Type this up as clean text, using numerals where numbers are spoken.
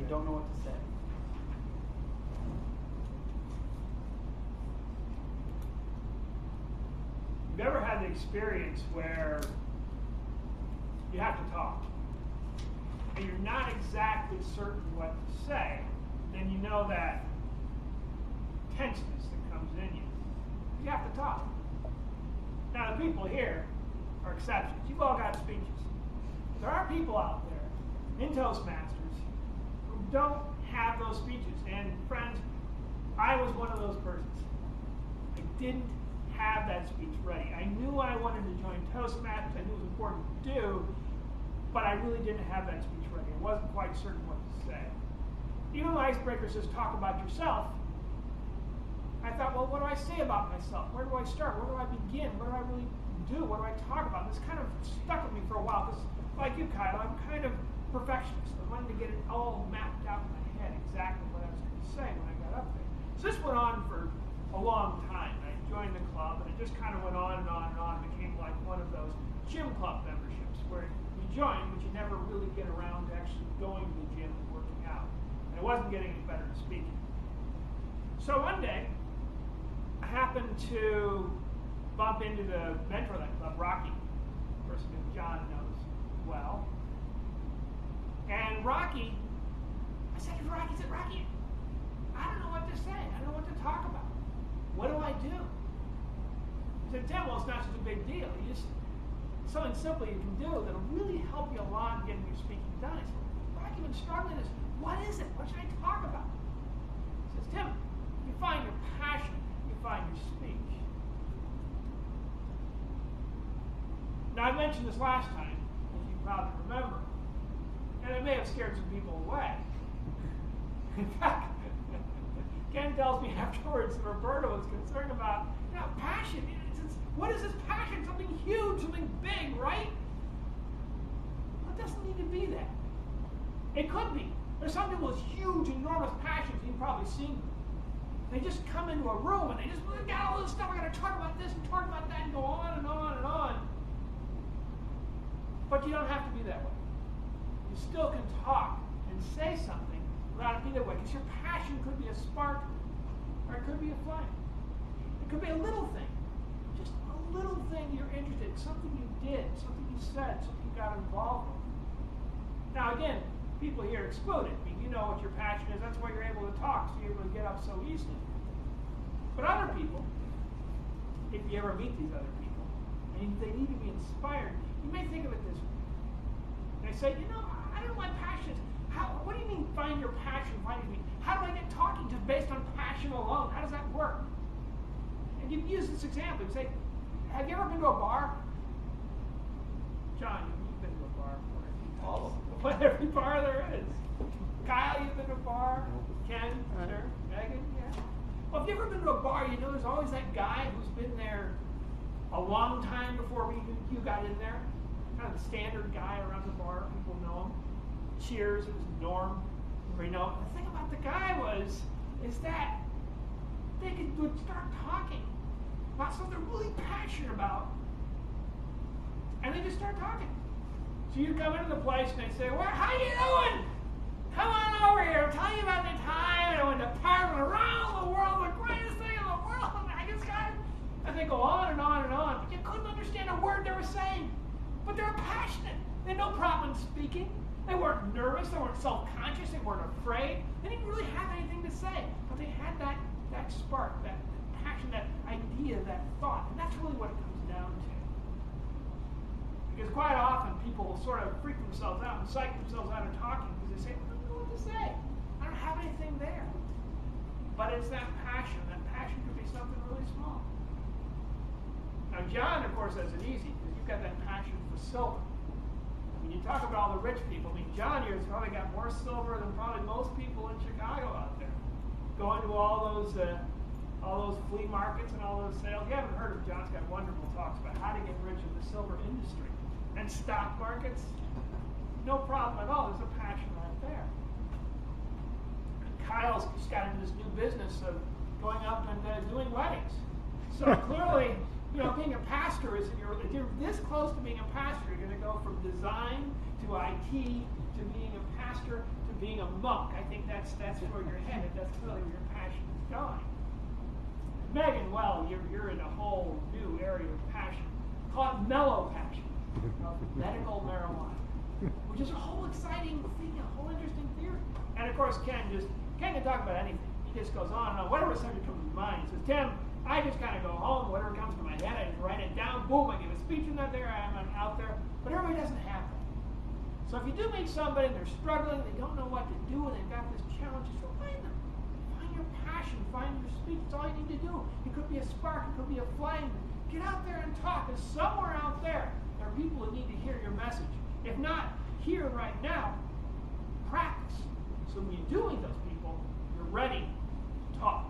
don't know what to say. You've ever had the experience where you have to talk, and you're not exactly certain what to say, then you know that tenseness that comes in you. You have to talk. Now, the people here are exceptions. You've all got speeches. There are people out there in Toastmasters who don't have those speeches. And friends, I was one of those persons. I didn't have that speech ready. I knew I wanted to join Toastmasters. I knew it was important to do, but I really didn't have that speech ready. I wasn't quite certain what to say. Even though Icebreaker says talk about yourself, I thought, well, what do I say about myself? Where do I start? Where do I begin? What do I really do? What do I talk about? And this kind of stuck with me for a while because, like you, Kyle, I'm kind of perfectionist. I wanted to get it all mapped out in my head exactly what I was going to say when I got up there. So this went on for a long time. I joined the club, and it just kind of went on and on and on. It became like one of those gym club memberships where you join, but you never really get around to actually going to the gym and working out. And I wasn't getting any better at speaking. So one day, I happened to bump into the mentor of that club, Rocky, a person who John knows well. And Rocky, I said to Rocky, I don't know what to say. I don't know what to talk about. What do I do? He said, Tim, well, it's not such a big deal. You just, something simple you can do that'll really help you a lot in getting your speaking done. I said, Rocky, I've been struggling with this. What is it? What should I talk about? He says, Tim, you find your passion, you find your speech. Now, I mentioned this last time, as you probably remember, and it may have scared some people away. In fact, Ken tells me afterwards that Roberto was concerned about, passion. What is this passion? Something huge, something big, right? Well, it doesn't need to be that. It could be. There's some people with huge, enormous passions. You've probably seen them. They just come into a room and they just got all this stuff. We're going to talk about this and talk about that and go on and on and on. But you don't have to be that way. You still can talk and say something without it being that way. Because your passion could be a spark or it could be a flame. It could be a little thing. Just a little thing you're interested in. Something you did, something you said, something you got involved with. Now again, people here excluded. I mean, you know what your passion is. That's why you're able to talk, so you're able to get up so easily. But other people, if you ever meet these other people, and they need to be inspired, you may think of it this way. They say, I don't know what passion is. What do you mean find your passion? How do I get talking just based on passion alone? How does that work? And you use this example. You say, have you ever been to a bar? John, you've been to a bar before. All of them. What every bar there is. Kyle, you've been to a bar. Ken, sure. Megan, yeah. Well, if you've ever been to a bar, there's always that guy who's been there a long time before you got in there. Kind of the standard guy around the bar. People know him. Cheers, it was Norm. The thing about the guy is that they would start talking about something they're really passionate about, and they just start talking. So you come into the place and they say, well, how you doing? Come on over here. I'll tell you about the time I went to Parliament around the world, the greatest thing in the world. And they go on and on and on. But you couldn't understand a word they were saying. But they were passionate. They had no problem speaking. They weren't nervous. They weren't self-conscious. They weren't afraid. They didn't really have anything to say. But they had that spark, that passion, that idea, that thought. And that's really what it comes down to. Because quite often people will sort of freak themselves out and psych themselves out of talking because they say, I don't know what to say. I don't have anything there. But it's that passion. That passion could be something really small. Now John, of course, has it easy because you've got that passion for silver. When you talk about all the rich people, John here has probably got more silver than probably most people in Chicago out there. Going to all those flea markets and all those sales. You haven't heard of John's got wonderful talks about how to get rich in the silver industry. And stock markets, no problem at all. There's a passion right there. And Kyle's just got into this new business of going up and doing weddings. So clearly, being a pastor if you're this close to being a pastor, you're going to go from design to IT to being a pastor to being a monk. I think that's where you're headed. That's clearly where your passion is going. Megan, well, you're in a whole new area of passion. Call it mellow passion of medical marijuana, which is a whole exciting thing, a whole interesting theory. And of course, Ken can talk about anything. He just goes on and on, whatever subject comes to his mind. He says, Tim, I just kind of go home, whatever comes to my head, I just write it down, boom, I give a speech, and there I am, I'm out there. But everybody doesn't have that. So if you do meet somebody and they're struggling, they don't know what to do, and they've got this challenge, just remind them. Find your passion, find your speech. It's all you need to do. It could be a spark, it could be a flame. Get out there and talk, and somewhere out there are people that need to hear your message. If not here right now, practice. So when you do meet those people, you're ready to talk.